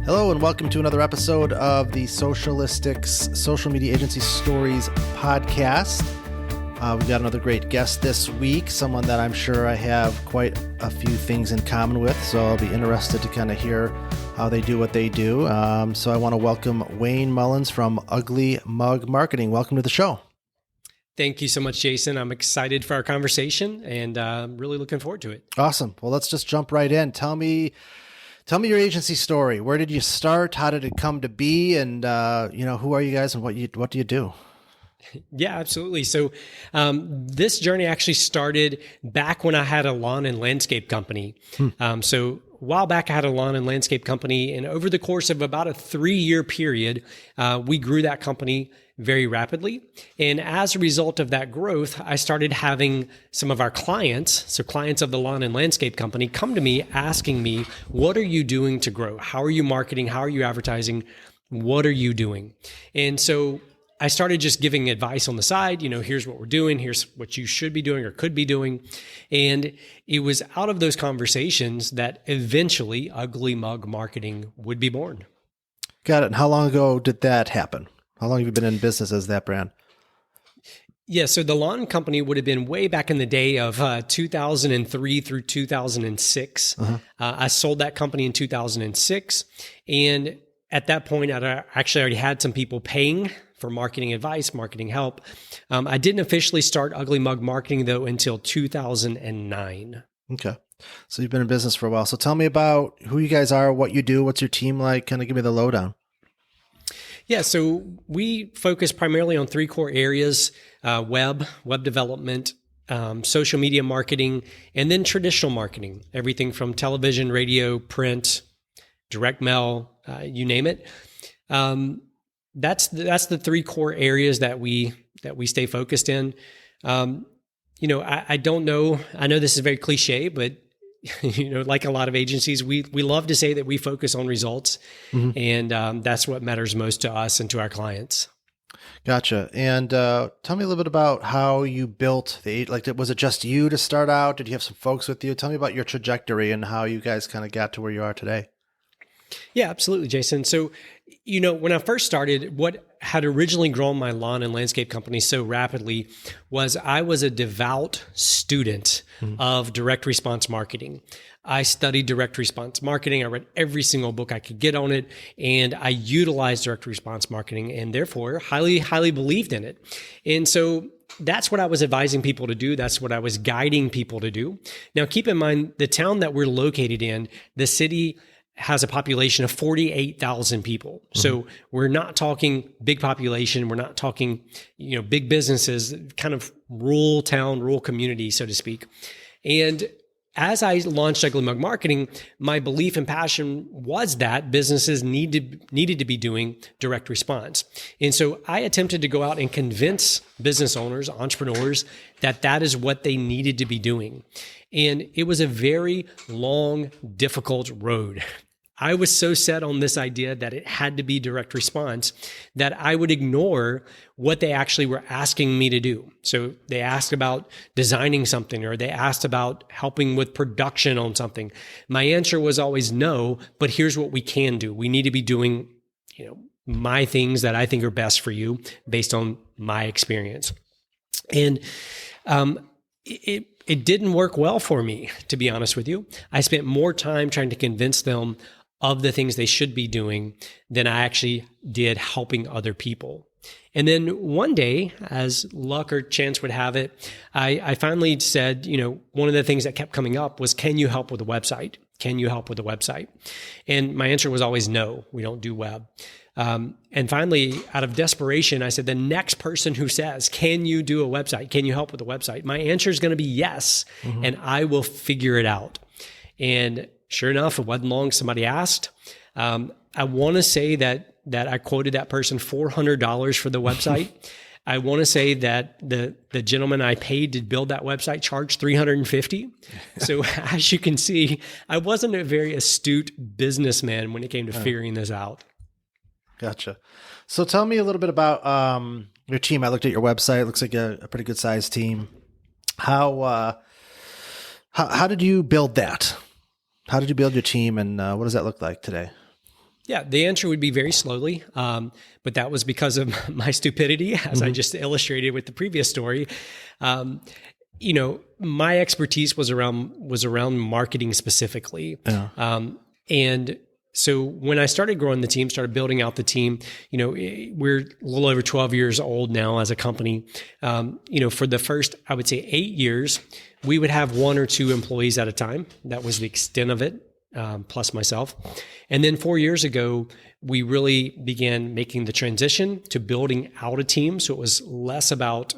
Hello and welcome to another episode of the Socialistics Social Media Agency Stories podcast. We've got another great guest this week, someone that I'm sure I have quite a few things in common with, so I'll be interested to kind of hear how they do what they do. So I want to welcome Wayne Mullins from Ugly Mug Marketing. Welcome to the show. Thank you so much, Jason. I'm excited for our conversation and really looking forward to it. Awesome. Well, let's just jump right in. Tell me your agency story. Where did you start? How did it come to be? And, who are you guys and what do you do? Yeah, absolutely. So this journey actually started back when I had a lawn and landscape company. So a while back, I had a lawn and landscape company. And over the course of about a 3-year period, we grew that company very rapidly. And as a result of that growth, I started having some of our clients, so clients of the lawn and landscape company, come to me asking me, what are you doing to grow? How are you marketing? How are you advertising? What are you doing? And so I started just giving advice on the side, here's what we're doing, here's what you should be doing or could be doing. And it was out of those conversations that eventually Ugly Mug Marketing would be born. Got it. And how long ago did that happen? How long have you been in business as that brand? Yeah, so the lawn company would have been way back in the day of 2003 through 2006. I sold that company in 2006. And at that point, I actually already had some people paying for marketing advice, marketing help. I didn't officially start Ugly Mug Marketing, though, until 2009. Okay. So you've been in business for a while. So tell me about who you guys are, what you do, what's your team like? Kind of give me the lowdown. Yeah, so we focus primarily on 3 core areas: web development, social media marketing, and then traditional marketing, everything from television, radio, print, direct mail, you name it. That's the 3 core areas that we stay focused in. I don't know. I know this is very cliche, but like a lot of agencies, we love to say that we focus on results, and that's what matters most to us and to our clients. Gotcha. And tell me a little bit about how you built was it just you to start out? Did you have some folks with you? Tell me about your trajectory and how you guys kind of got to where you are today. Yeah, absolutely, Jason. So, when I first started, what had originally grown my lawn and landscape company so rapidly was I was a devout student of direct response marketing. I studied direct response marketing. I read every single book I could get on it, and I utilized direct response marketing and therefore highly, highly believed in it. And so that's what I was advising people to do. That's what I was guiding people to do. Now, keep in mind, the town that we're located in, the city has a population of 48,000 people. So we're not talking big population. We're not talking, big businesses, kind of rural town, rural community, so to speak. And as I launched Ugly Mug Marketing, my belief and passion was that businesses needed to be doing direct response. And so I attempted to go out and convince business owners, entrepreneurs, that is what they needed to be doing. And it was a very long, difficult road. I was so set on this idea that it had to be direct response that I would ignore what they actually were asking me to do. So they asked about designing something, or they asked about helping with production on something. My answer was always no, but here's what we can do. We need to be doing, my things that I think are best for you based on my experience. And it didn't work well for me, to be honest with you. I spent more time trying to convince them of the things they should be doing than I actually did helping other people. And then one day, as luck or chance would have it, I finally said, one of the things that kept coming up was, can you help with a website? Can you help with a website? And my answer was always no, we don't do web. And finally, out of desperation, I said, the next person who says, can you do a website? Can you help with a website? My answer is going to be yes, and I will figure it out. And sure enough, it wasn't long, somebody asked. I want to say that I quoted that person $400 for the website. I want to say that the gentleman I paid to build that website charged $350. So as you can see, I wasn't a very astute businessman when it came to figuring this out. Gotcha. So tell me a little bit about your team. I looked at your website. It looks like a pretty good sized team. How did you build that? How did you build your team, and what does that look like today? Yeah, the answer would be very slowly, but that was because of my stupidity, as I just illustrated with the previous story. My expertise was around marketing specifically, and so when I started growing the team, started building out the team, we're a little over 12 years old now as a company. For the first, I would say 8 years, we would have 1 or 2 employees at a time. That was the extent of it. Plus myself. And then 4 years ago, we really began making the transition to building out a team. So it was less about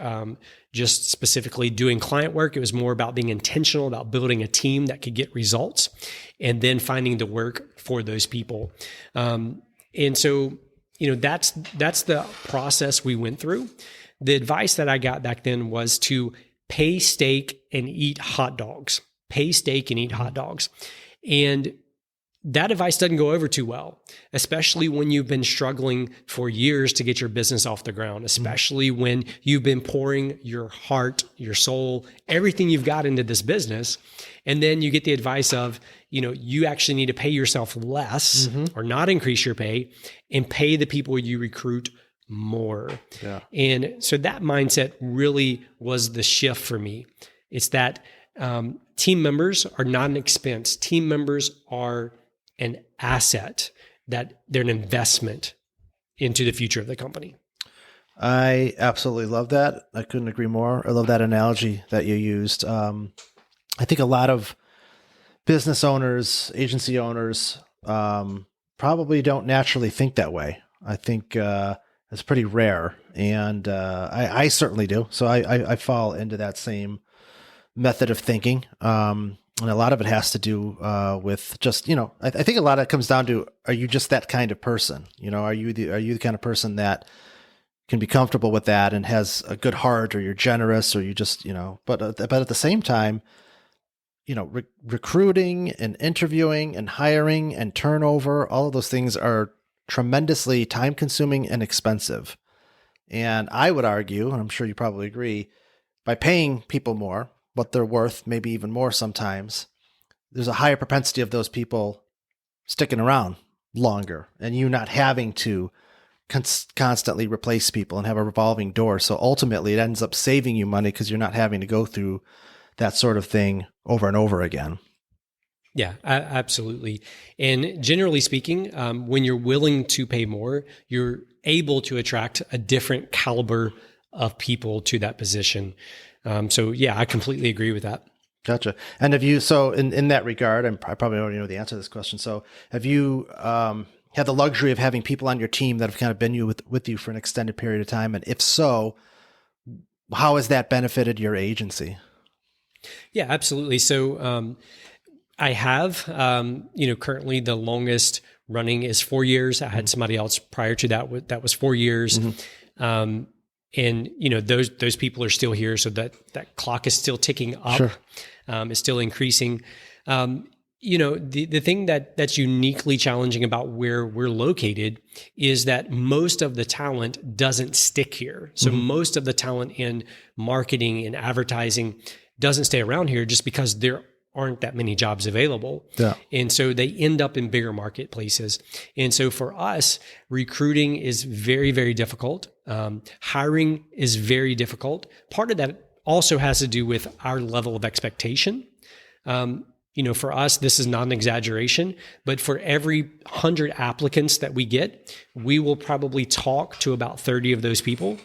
just specifically doing client work. It was more about being intentional about building a team that could get results and then finding the work for those people. And so, that's the process we went through. The advice that I got back then was to pay steak and eat hot dogs. Pay steak and eat hot dogs. And that advice doesn't go over too well, especially when you've been struggling for years to get your business off the ground, especially when you've been pouring your heart, your soul, everything you've got into this business. And then you get the advice of, you actually need to pay yourself less or not increase your pay and pay the people you recruit more. Yeah. And so that mindset really was the shift for me. It's that team members are not an expense. Team members are an asset, that they're an investment into the future of the company. I absolutely love that. I couldn't agree more. I love that analogy that you used. I think a lot of business owners, agency owners, probably don't naturally think that way. I think it's pretty rare. And I certainly do. So I fall into that same method of thinking. And a lot of it has to do with just, I think a lot of it comes down to, are you just that kind of person? Are you the kind of person that can be comfortable with that and has a good heart, or you're generous, or you just, but at the same time, recruiting and interviewing and hiring and turnover, all of those things are tremendously time consuming and expensive. And I would argue, and I'm sure you probably agree, by paying people more, what they're worth, maybe even more sometimes, there's a higher propensity of those people sticking around longer and you not having to constantly replace people and have a revolving door. So ultimately it ends up saving you money because you're not having to go through that sort of thing over and over again. Yeah, absolutely. And generally speaking, when you're willing to pay more, you're able to attract a different caliber of people to that position. So yeah, I completely agree with that. Gotcha. And have you, so in that regard, and I probably already know the answer to this question. So have you had the luxury of having people on your team that have kind of been with you for an extended period of time? And if so, how has that benefited your agency? Yeah, absolutely. So I have, currently the longest running is 4 years. I had somebody else prior to that was 4 years. And those people are still here, so that clock is still ticking up. Sure. It's still increasing. The thing that's uniquely challenging about where we're located is that most of the talent doesn't stick here. So most of the talent in marketing and advertising doesn't stay around here just because there aren't that many jobs available. Yeah. And so they end up in bigger marketplaces. And so for us, recruiting is very, very difficult. Hiring is very difficult. Part of that also has to do with our level of expectation. For us, this is not an exaggeration, but for every 100 applicants that we get, we will probably talk to about 30 of those people.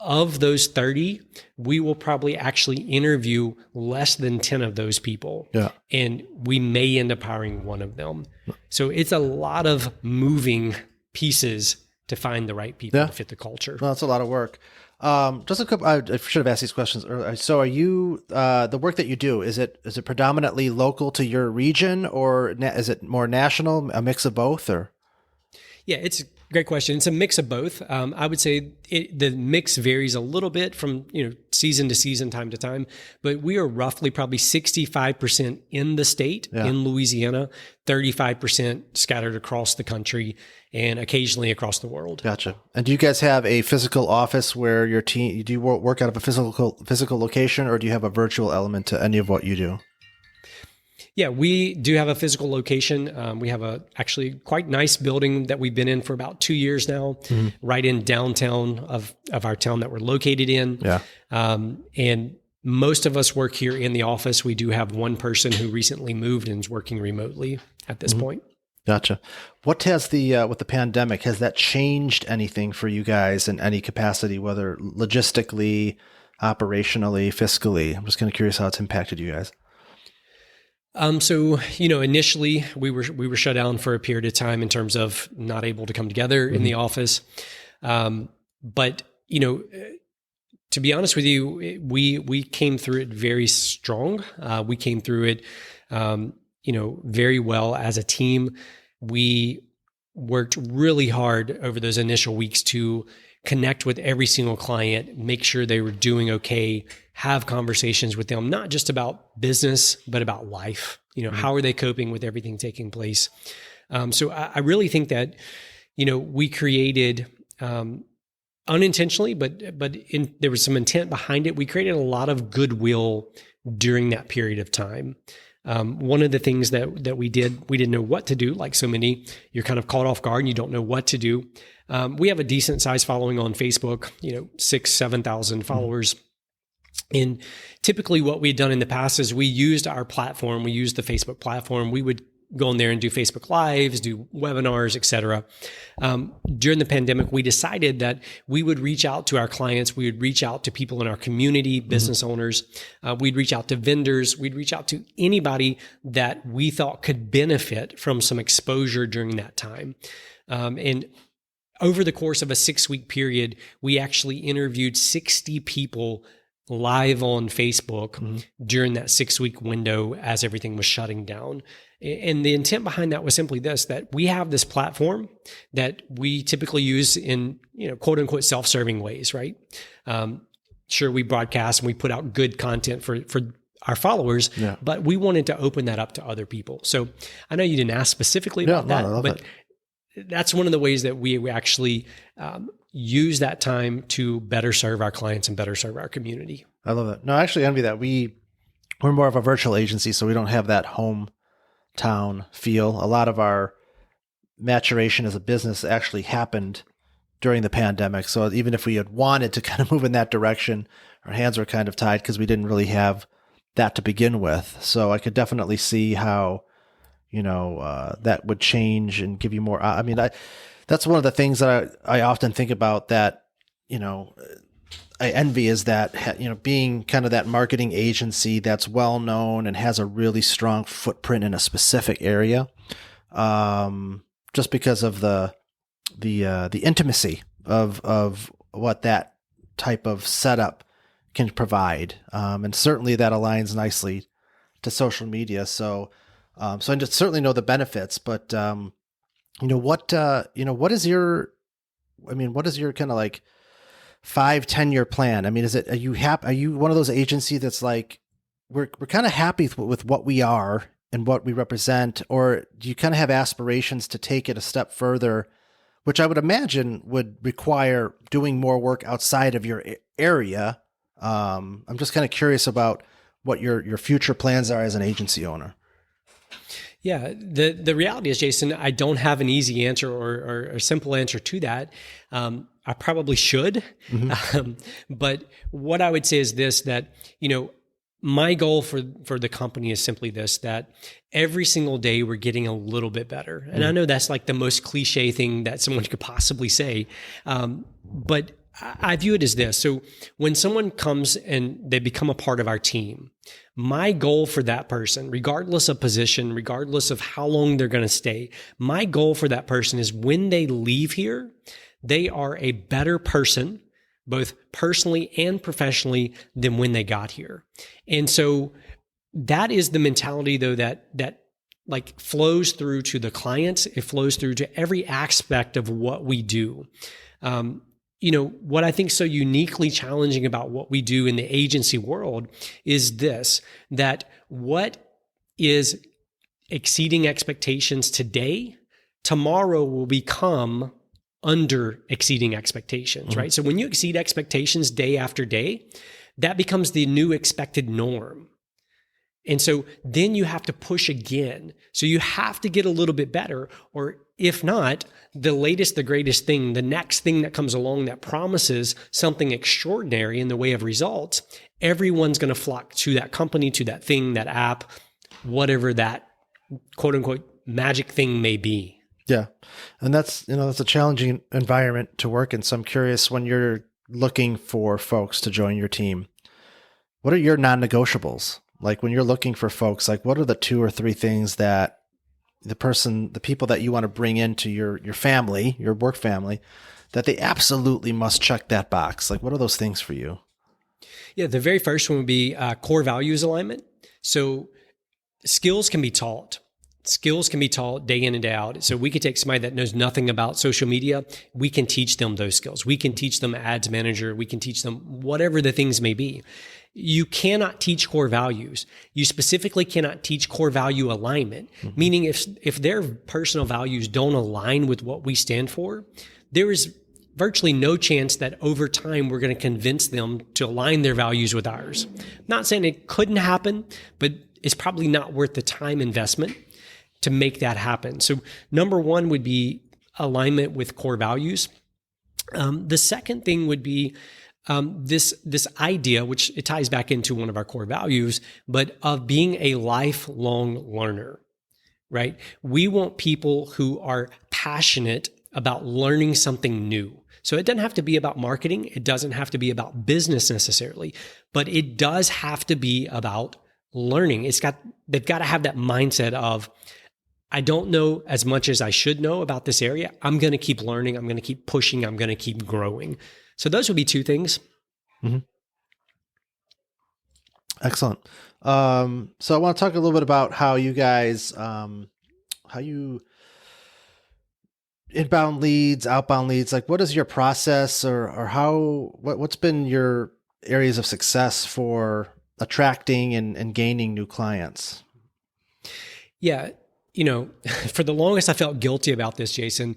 Of those 30, we will probably actually interview less than 10 of those people. Yeah. And we may end up hiring one of them. So it's a lot of moving pieces to find the right people to fit the culture. Well, that's a lot of work. Just a couple, I should have asked these questions earlier. So are you, the work that you do, is it predominantly local to your region, or is it more national, a mix of both, or? Yeah, it's a great question. It's a mix of both. I would say the mix varies a little bit from season to season, time to time, but we are roughly probably 65% in the state, in Louisiana, 35% scattered across the country, and occasionally across the world. Gotcha. And do you guys have a physical office where your team, do you work out of a physical location, or do you have a virtual element to any of what you do? Yeah, we do have a physical location. We have a actually quite nice building that we've been in for about 2 years now, right in downtown of our town that we're located in. Yeah. And most of us work here in the office. We do have one person who recently moved and is working remotely at this point. Gotcha. What has with the pandemic, has that changed anything for you guys in any capacity, whether logistically, operationally, fiscally? I'm just kind of curious how it's impacted you guys. So, initially we were shut down for a period of time in terms of not able to come together in the office. But, to be honest with you, we came through it very strong. We came through it, very well as a team. We worked really hard over those initial weeks to connect with every single client, make sure they were doing okay, have conversations with them, not just about business, but about life. How are they coping with everything taking place? So I really think that, we created, unintentionally, but there was some intent behind it. We created a lot of goodwill during that period of time. One of the things that we did, we didn't know what to do. Like so many, you're kind of caught off guard and you don't know what to do. We have a decent sized following on Facebook, 6,000-7,000 followers. And typically what we'd done in the past is we used our platform. We used the Facebook platform. We would go on there and do Facebook Lives, do webinars, et cetera. During the pandemic, we decided that we would reach out to our clients. We would reach out to people in our community, business owners. We'd reach out to vendors. We'd reach out to anybody that we thought could benefit from some exposure during that time. And over the course of a 6-week period, we actually interviewed 60 people live on Facebook during that 6-week window as everything was shutting down. And the intent behind that was simply this, that we have this platform that we typically use in, quote unquote, self-serving ways, right? Sure, we broadcast and we put out good content for our followers, but we wanted to open that up to other people. So I know you didn't ask specifically about that, but that's one of the ways that we actually use that time to better serve our clients and better serve our community. I love that. No, I actually envy that. We're more of a virtual agency, so we don't have that hometown feel. A lot of our maturation as a business actually happened during the pandemic. So even if we had wanted to kind of move in that direction, our hands were kind of tied because we didn't really have that to begin with. So I could definitely see how, that would change and give you more. I mean, that's one of the things that I often think about that, I envy is that, being kind of that marketing agency that's well known and has a really strong footprint in a specific area, just because of the intimacy of what that type of setup can provide, and certainly that aligns nicely to social media. So I just certainly know the benefits, but what is your kind of like 5-10 year plan? I mean, are you one of those agencies that's like, we're kind of happy with what we are and what we represent, or do you kind of have aspirations to take it a step further, which I would imagine would require doing more work outside of your area? I'm just kind of curious about what your future plans are as an agency owner. Yeah, the reality is, Jason, I don't have an easy answer or a simple answer to that. I probably should. But what I would say is this, that, my goal for the company is simply this, that every single day we're getting a little bit better. And I know that's like the most cliche thing that someone could possibly say. But I view it as this. So when someone comes and they become a part of our team, my goal for that person, regardless of position, regardless of how long they're going to stay, my goal for that person is when they leave here, they are a better person, both personally and professionally, than when they got here. And so that is the mentality, though, that like flows through to the clients. It flows through to every aspect of what we do. What I think is so uniquely challenging about what we do in the agency world is this, that what is exceeding expectations today, tomorrow will become under exceeding expectations, right? So when you exceed expectations day after day, that becomes the new expected norm. And so then you have to push again. So you have to get a little bit better, or if not, the latest, the greatest thing, the next thing that comes along that promises something extraordinary in the way of results, everyone's going to flock to that company, to that thing, that app, whatever that quote unquote magic thing may be. Yeah. And that's a challenging environment to work in. So I'm curious, when you're looking for folks to join your team, what are your non-negotiables? Like when you're looking for folks, like what are the 2 or 3 things that the people that you want to bring into your family, your work family, that they absolutely must check that box? Like what are those things for you? Yeah. The very first one would be core values alignment. So skills can be taught. Skills can be taught day in and day out. So we could take somebody that knows nothing about social media. We can teach them those skills. We can teach them ads manager. We can teach them whatever the things may be. You cannot teach core values. You specifically cannot teach core value alignment, meaning if their personal values don't align with what we stand for, there is virtually no chance that over time we're going to convince them to align their values with ours. I'm not saying it couldn't happen, but it's probably not worth the time investment to make that happen. So number one would be alignment with core values. The second thing would be this idea, which it ties back into one of our core values, but of being a lifelong learner, right? We want people who are passionate about learning something new. So it doesn't have to be about marketing. It doesn't have to be about business necessarily, but it does have to be about learning. They've got to have that mindset of, I don't know as much as I should know about this area. I'm going to keep learning. I'm going to keep pushing. I'm going to keep growing. So those would be 2 things. Mm-hmm. Excellent. So I want to talk a little bit about how you guys, how you inbound leads, outbound leads, like what is your process or what's been your areas of success for attracting and gaining new clients? Yeah. For the longest, I felt guilty about this, Jason,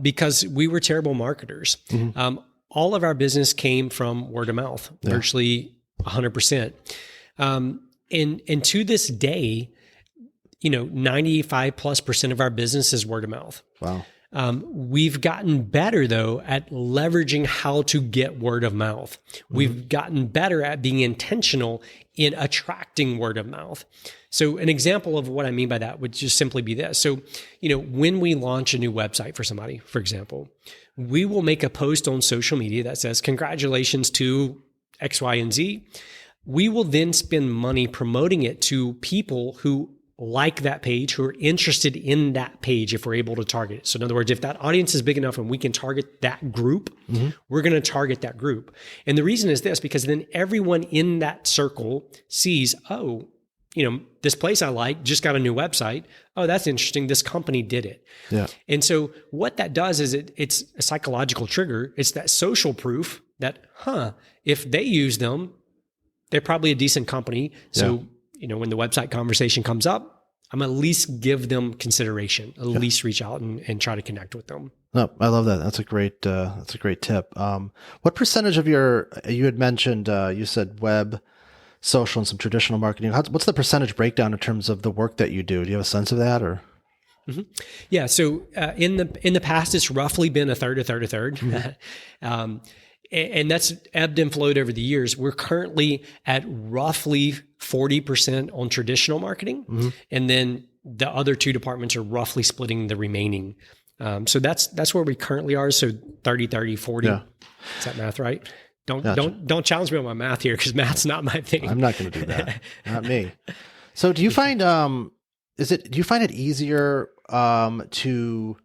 because we were terrible marketers. Mm-hmm. All of our business came from word of mouth, virtually 100%. And to this day, 95+% of our business is word of mouth. Wow. We've gotten better though at leveraging how to get word of mouth. Mm-hmm. We've gotten better at being intentional in attracting word of mouth. So an example of what I mean by that would just simply be this. So, when we launch a new website for somebody, for example, we will make a post on social media that says, congratulations to X, Y, and Z. We will then spend money promoting it to people who like that page, who are interested in that page if we're able to target it. So in other words, if that audience is big enough and we can target that group, mm-hmm. we're going to target that group. And the reason is this, because then everyone in that circle sees, oh, this place I like just got a new website. Oh, that's interesting. This company did it. Yeah. And so what that does is it's a psychological trigger. It's that social proof that, if they use them, they're probably a decent company. So, when the website conversation comes up, I'm at least give them consideration, at least reach out and try to connect with them. No, I love that. That's a great tip. What percentage of you had mentioned, you said web, social, and some traditional marketing. What's the percentage breakdown in terms of the work that you do? Do you have a sense of that, or? Mm-hmm. Yeah. So in the past, it's roughly been a third. Mm-hmm. And that's ebbed and flowed over the years. We're currently at roughly 40% on traditional marketing. Mm-hmm. And then the other 2 departments are roughly splitting the remaining. So that's where we currently are. So 30, 40. Yeah. Is that math right? Don't challenge me on my math here, because math's not my thing. I'm not going to do that. Not me. So do you find, do you find it easier to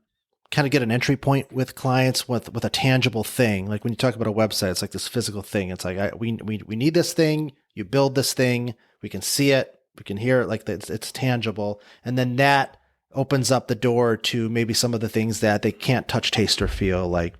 kind of get an entry point with clients with a tangible thing? Like when you talk about a website, it's like this physical thing. It's like, we need this thing. You build this thing. We can see it. We can hear it. Like it's tangible. And then that opens up the door to maybe some of the things that they can't touch, taste, or feel, like,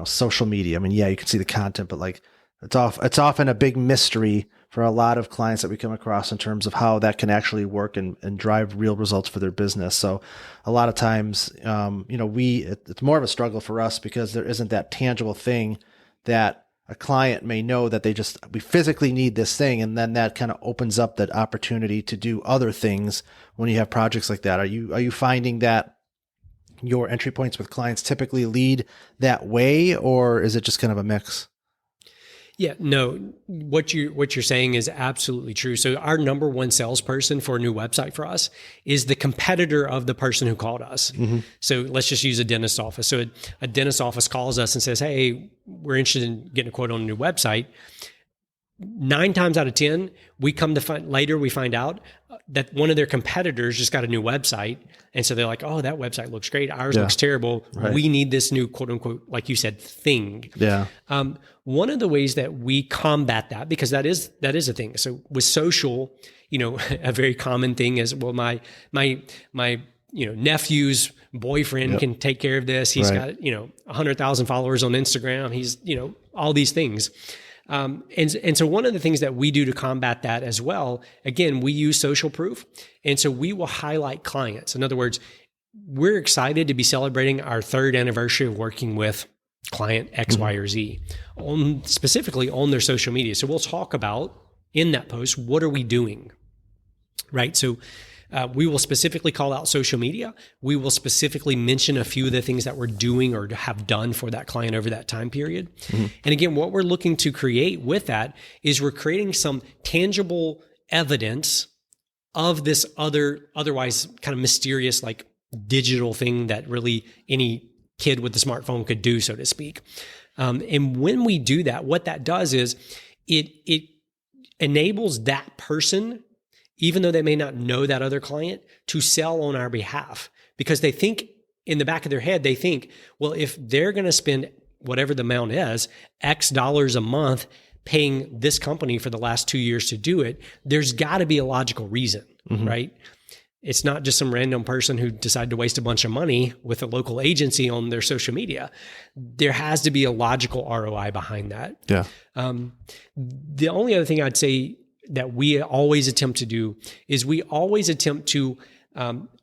social media. I mean, yeah, you can see the content, but like it's often a big mystery for a lot of clients that we come across in terms of how that can actually work and drive real results for their business. So a lot of times, it's more of a struggle for us because there isn't that tangible thing that a client may know that we physically need this thing. And then that kind of opens up that opportunity to do other things when you have projects like that. Are you finding that your entry points with clients typically lead that way, or is it just kind of a mix? Yeah, no, what you're saying is absolutely true. So our number one salesperson for a new website for us is the competitor of the person who called us. Mm-hmm. So let's just use a dentist office. So a dentist office calls us and says, hey, we're interested in getting a quote on a new website. 9 times out of 10, we find out that one of their competitors just got a new website. And so they're like, oh, that website looks great. Ours looks terrible. Right. We need this new quote unquote, like you said, thing. Yeah. One of the ways that we combat that, because that is a thing. So with social, a very common thing is, well, my nephew's boyfriend can take care of this. He's got, 100,000 followers on Instagram. He's, all these things. And so one of the things that we do to combat that as well, again, we use social proof. And so we will highlight clients. In other words, we're excited to be celebrating our 3rd anniversary of working with client X, Y, or Z specifically on their social media. So we'll talk about in that post, what are we doing? Right. So we will specifically call out social media. We will specifically mention a few of the things that we're doing or have done for that client over that time period. Mm-hmm. And again, what we're looking to create with that is we're creating some tangible evidence of this otherwise kind of mysterious, like digital thing that really any kid with a smartphone could do, so to speak. And when we do that, what that does is it enables that person, even though they may not know that other client, to sell on our behalf, because they think in the back of their head, well, if they're going to spend whatever the amount is, X dollars a month paying this company for the last 2 years to do it, there's got to be a logical reason, right? It's not just some random person who decided to waste a bunch of money with a local agency on their social media. There has to be a logical ROI behind that. Yeah. The only other thing I'd say that we always attempt to do is we always attempt to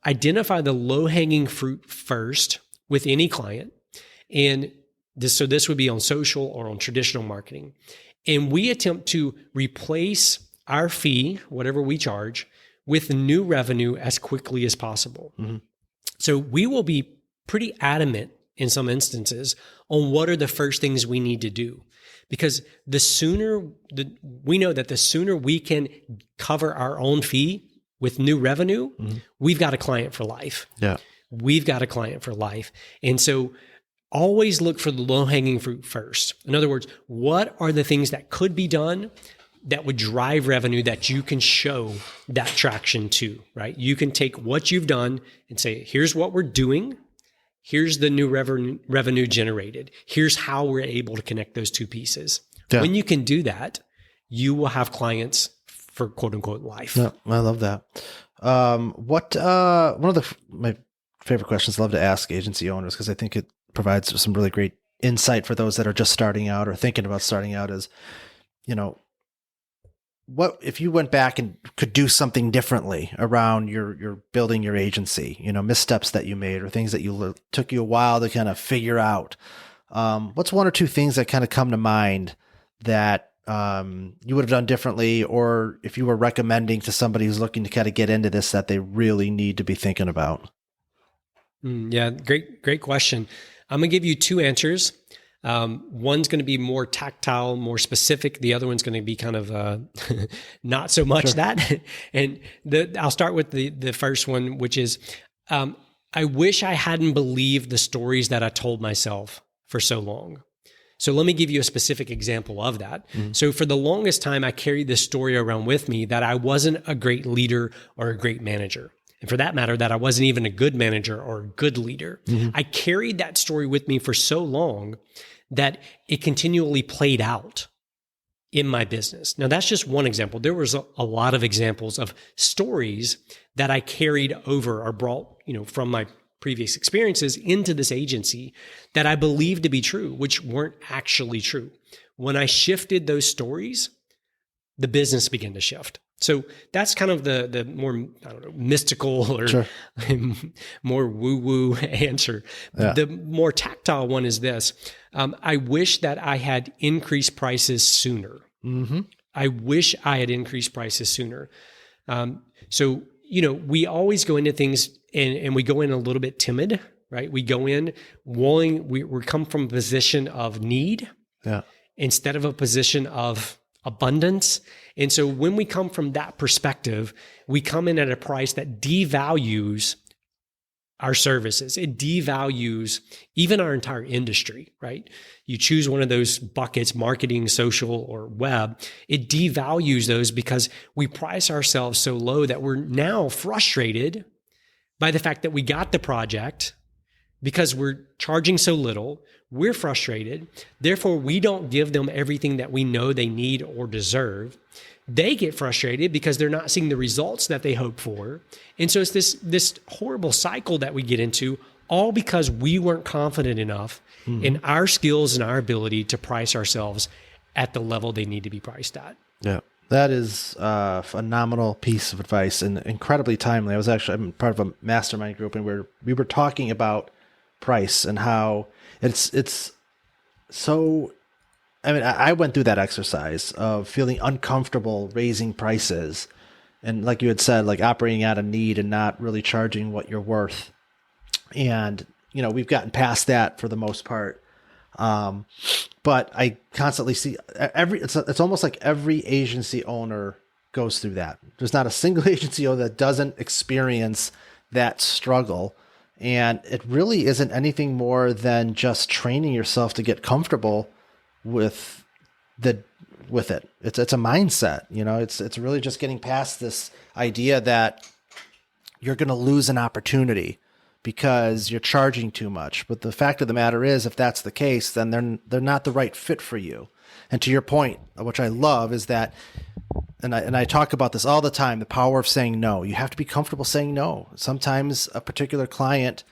identify the low-hanging fruit first with any client. And this would be on social or on traditional marketing. And we attempt to replace our fee, whatever we charge, with new revenue as quickly as possible. Mm-hmm. So we will be pretty adamant in some instances on what are the first things we need to do. Because we know that the sooner we can cover our own fee with new revenue, we've got a client for life. Yeah. We've got a client for life. And so always look for the low-hanging fruit first. In other words, what are the things that could be done that would drive revenue that you can show that traction to, right? You can take what you've done and say, here's what we're doing. Here's the new revenue generated. Here's how we're able to connect those two pieces. Yeah. When you can do that, you will have clients for quote unquote life. Yeah, I love that. One of my favorite questions I love to ask agency owners, because I think it provides some really great insight for those that are just starting out or thinking about starting out, is, what if you went back and could do something differently around your building your agency, missteps that you made or things that took you a while to kind of figure out? What's 1 or 2 things that kind of come to mind that you would have done differently, or if you were recommending to somebody who's looking to kind of get into this that they really need to be thinking about? Yeah, great question. I'm going to give you 2 answers. One's going to be more tactile, more specific. The other one's going to be kind of not so much that. And I'll start with the first one, which is I wish I hadn't believed the stories that I told myself for so long. So let me give you a specific example of that. Mm-hmm. So for the longest time, I carried this story around with me that I wasn't a great leader or a great manager. And for that matter, that I wasn't even a good manager or a good leader. Mm-hmm. I carried that story with me for so long that it continually played out in my business. Now, that's just one example. There was a lot of examples of stories that I carried over or brought, from my previous experiences into this agency that I believed to be true, which weren't actually true. When I shifted those stories, the business began to shift. So that's kind of the more, I don't know, mystical or Sure. more woo-woo answer. Yeah. The more tactile one is this. I wish that I had increased prices sooner. Mm-hmm. I wish I had increased prices sooner. So, we always go into things and we go in a little bit timid, right? We go in wanting, we come from a position of need Yeah. instead of a position of abundance. And so when we come from that perspective, we come in at a price that devalues our services. It devalues even our entire industry, right? You choose one of those buckets, marketing, social, or web. It devalues those because we price ourselves so low that we're now frustrated by the fact that we got the project because we're charging so little. We're frustrated. Therefore, we don't give them everything that we know they need or deserve. They get frustrated because they're not seeing the results that they hope for. And so it's this horrible cycle that we get into, all because we weren't confident enough in our skills and our ability to price ourselves at the level they need to be priced at. Yeah. That is a phenomenal piece of advice and incredibly timely. I'm part of a mastermind group, and we were talking about price and how it's so. I mean, I went through that exercise of feeling uncomfortable raising prices, and like you had said, like operating out of need and not really charging what you're worth. And we've gotten past that for the most part. But I constantly see it's almost like every agency owner goes through that. There's not a single agency owner that doesn't experience that struggle. And it really isn't anything more than just training yourself to get comfortable with it. It's a mindset, it's really just getting past this idea that you're going to lose an opportunity because you're charging too much. But the fact of the matter is, if that's the case, then they're not the right fit for you. And to your point, which I love, is that, and I talk about this all the time, the power of saying no. You have to be comfortable saying no. Sometimes a particular client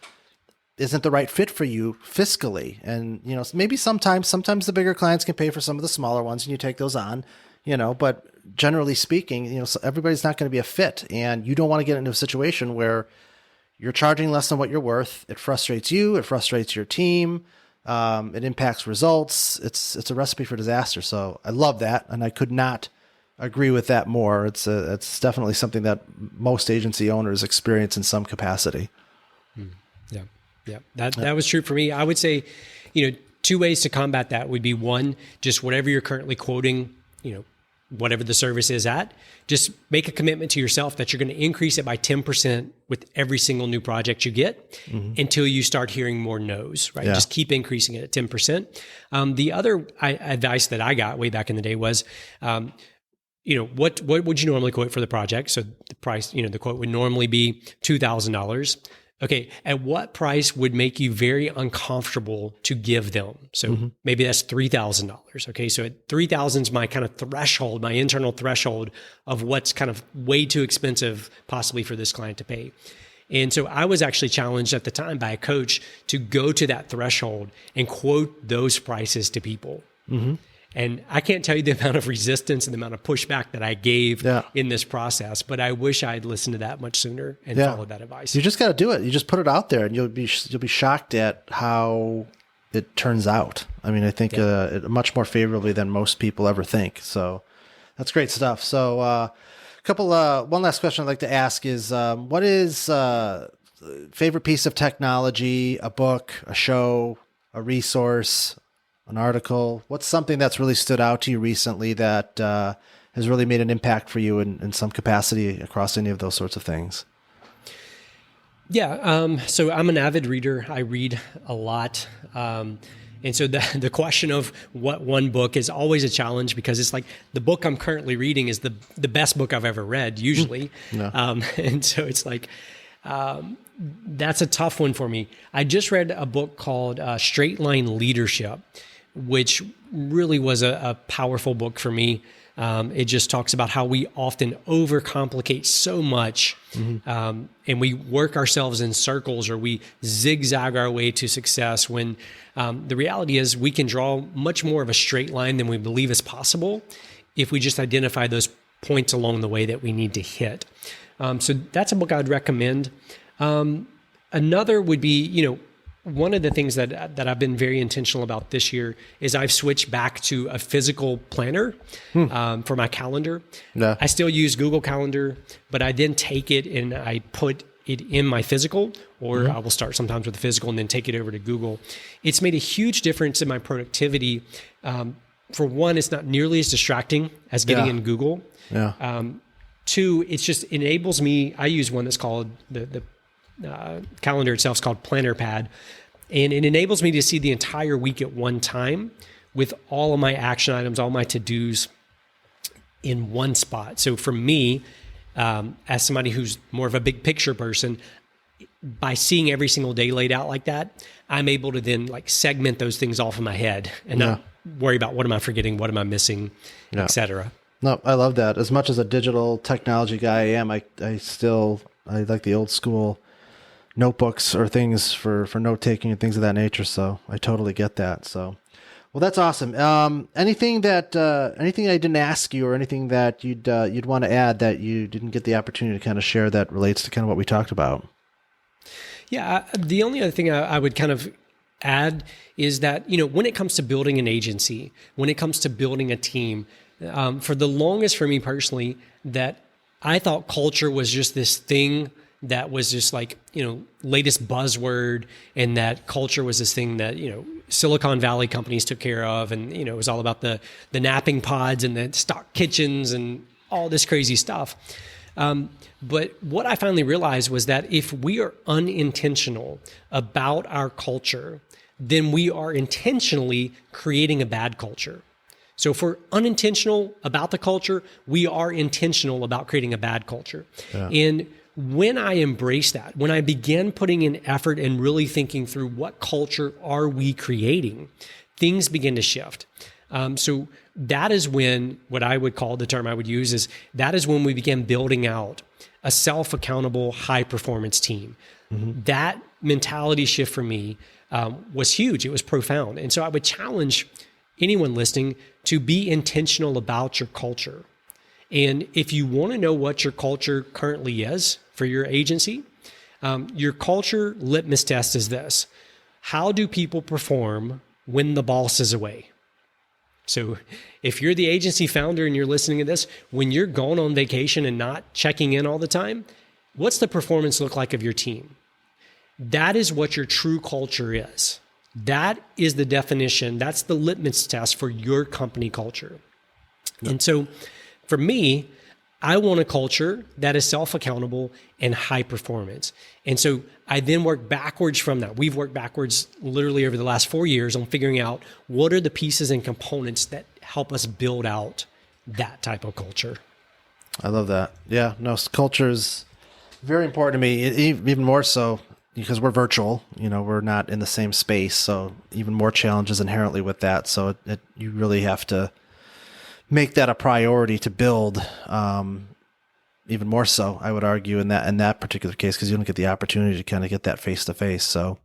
isn't the right fit for you fiscally. And, maybe sometimes the bigger clients can pay for some of the smaller ones and you take those on, but generally speaking, everybody's not going to be a fit, and you don't want to get into a situation where you're charging less than what you're worth. It frustrates you. It frustrates your team. It impacts results. It's a recipe for disaster. So I love that. And I could not agree with that more. It's definitely something that most agency owners experience in some capacity. Yeah. That was true for me. I would say, two ways to combat that would be, one, just whatever you're currently quoting, whatever the service is at, just make a commitment to yourself that you're going to increase it by 10% with every single new project you get until you start hearing more no's, right? Yeah. Just keep increasing it at 10%. The other advice that I got way back in the day was, what would you normally quote for the project? So the price, the quote would normally be $2,000. Okay, at what price would make you very uncomfortable to give them? So maybe that's $3,000. Okay, so at 3,000 is my kind of threshold, my internal threshold of what's kind of way too expensive possibly for this client to pay. And so I was actually challenged at the time by a coach to go to that threshold and quote those prices to people. And I can't tell you the amount of resistance and the amount of pushback that I gave in this process, but I wish I had listened to that much sooner and followed that advice. You just got to do it. You just put it out there, and you'll be shocked at how it turns out. I mean, I think much more favorably than most people ever think. So that's great stuff. So one last question I'd like to ask is, what is favorite piece of technology, a book, a show, a resource, an article? What's something that's really stood out to you recently that has really made an impact for you in some capacity across any of those sorts of things? Yeah. So I'm an avid reader. I read a lot. And so the question of what one book is always a challenge, because it's like the book I'm currently reading is the best book I've ever read, usually. And so it's like, that's a tough one for me. I just read a book called Straight Line Leadership, which really was a powerful book for me. It just talks about how we often overcomplicate so much, and we work ourselves in circles, or we zigzag our way to success, when the reality is we can draw much more of a straight line than we believe is possible if we just identify those points along the way that we need to hit. So that's a book I'd recommend. Another would be, one of the things that I've been very intentional about this year is I've switched back to a physical planner for my calendar. Yeah. I still use Google Calendar, but I then take it and I put it in my physical, or I will start sometimes with the physical and then take it over to Google. It's made a huge difference in my productivity. For one, it's not nearly as distracting as getting in Google. Yeah. Two, it just enables me. I use one that's called the calendar itself is called Planner Pad, and it enables me to see the entire week at one time with all of my action items, all my to-dos in one spot. So for me, as somebody who's more of a big picture person, by seeing every single day laid out like that, I'm able to then segment those things off in my head and not worry about what am I forgetting, what am I missing, et cetera. No, I love that. As much as a digital technology guy I am, I like the old school notebooks or things for note taking and things of that nature. So I totally get that. So, well, that's awesome. Anything I didn't ask you, or anything that you'd want to add that you didn't get the opportunity to kind of share that relates to kind of what we talked about? Yeah. The only other thing I would kind of add is that, when it comes to building an agency, when it comes to building a team, for the longest for me personally, that I thought culture was just this thing that was just latest buzzword, and that culture was this thing that, Silicon Valley companies took care of. And, it was all about the napping pods and the stock kitchens and all this crazy stuff. But what I finally realized was that if we are unintentional about our culture, then we are intentionally creating a bad culture. So if we're unintentional about the culture, we are intentional about creating a bad culture. Yeah. And when I embrace that, when I begin putting in effort and really thinking through what culture are we creating, things begin to shift. So that is when, what I would call, the term I would use is, that is when we begin building out a self-accountable, high-performance team. Mm-hmm. That mentality shift for me was huge. It was profound. And so I would challenge anyone listening to be intentional about your culture. And if you want to know what your culture currently is for your agency, your culture litmus test is this: how do people perform when the boss is away? So if you're the agency founder and you're listening to this, when you're gone on vacation and not checking in all the time, what's the performance look like of your team? That is what your true culture is. That is the definition. That's the litmus test for your company culture. Yep. And so for me, I want a culture that is self-accountable and high performance. And so I then work backwards from that. We've worked backwards literally over the last 4 years on figuring out what are the pieces and components that help us build out that type of culture. I love that. Yeah, no, culture is very important to me, even more so because we're virtual. We're not in the same space, so even more challenges inherently with that. So you really have to make that a priority to build, even more so, I would argue, in that particular case, because you don't get the opportunity to kind of get that face to face. So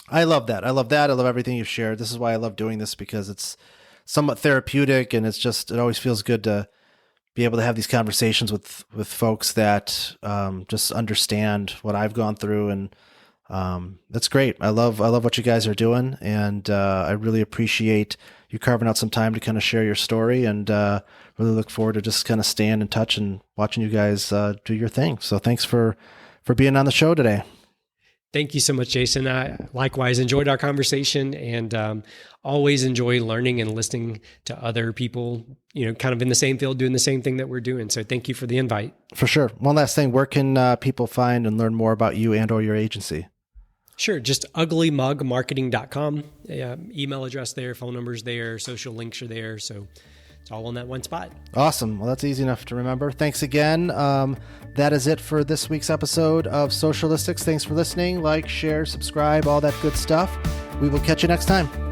I love that. I love everything you've shared. This is why I love doing this, because it's somewhat therapeutic, and it always feels good to be able to have these conversations with folks that just understand what I've gone through, and that's great. I love what you guys are doing, and I really appreciate you carving out some time to kind of share your story, and really look forward to just kind of staying in touch and watching you guys do your thing. So thanks for being on the show today. Thank you so much, Jason. I likewise enjoyed our conversation, and always enjoy learning and listening to other people, kind of in the same field, doing the same thing that we're doing. So thank you for the invite. For sure. One last thing, where can people find and learn more about you and or your agency? Sure. Just uglymugmarketing.com. Email address there, phone numbers there, social links are there. So it's all on that one spot. Awesome. Well, that's easy enough to remember. Thanks again. That is it for this week's episode of Socialistics. Thanks for listening. Like, share, subscribe, all that good stuff. We will catch you next time.